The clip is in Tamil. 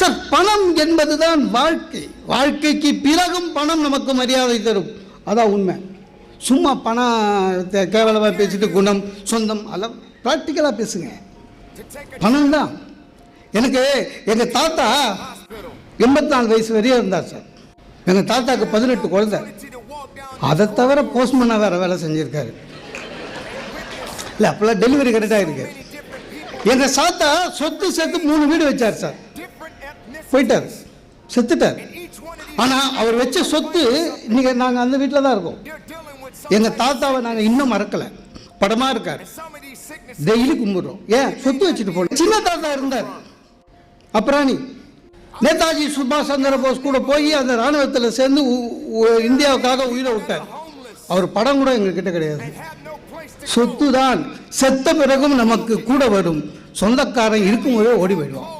சார், பணம் என்பதுதான் வாழ்க்கை. வாழ்க்கைக்கு பிறகும் பணம் நமக்கு மரியாதை தரும். அதான் உண்மை. சும்மா பணம் கேவலமாக பேசிட்டு குணம் சொந்தம் அதெல்லாம் ப்ராக்டிக்கலாக பேசுங்க. பணம் தான். எனக்கு எங்கள் தாத்தா 84 வயசு வரையும் இருந்தார் சார். எங்கள் தாத்தாவுக்கு 18 குழந்தை. அதை தவிர போஸ்ட்மேனாக வேறு வேலை செஞ்சுருக்காரு. இல்லை, அப்போல்லாம் டெலிவரி கரெக்டாக இருக்கு. எங்கள் தாத்தா சொத்து சேர்த்து 3 வீடு வச்சார் சார். போயிட்டார், செத்துட்டார். ஆனால் அவர் வச்ச சொத்து இன்னைக்கு நாங்கள் அந்த வீட்டில் தான் இருக்கோம். எங்கள் தாத்தாவை நாங்கள் இன்னும் மறக்கலை. படமாக இருக்கார், டெய்லி கும்பிடுறோம். ஏன்? சொத்து வச்சுட்டு போல. சின்ன தாத்தா இருந்தார், அப்புறாணி. நேதாஜி சுபாஷ் சந்திர போஸ் கூட போய் அந்த இராணுவத்தில் சேர்ந்து இந்தியாவுக்காக உயிரை விட்டார். அவர் படம் கூட எங்ககிட்ட கிடையாது. சொத்து தான் செத்த பிறகும் நமக்கு கூட வரும். சொந்தக்காரன் இருக்கும்போதே ஓடி போயிடுவான்.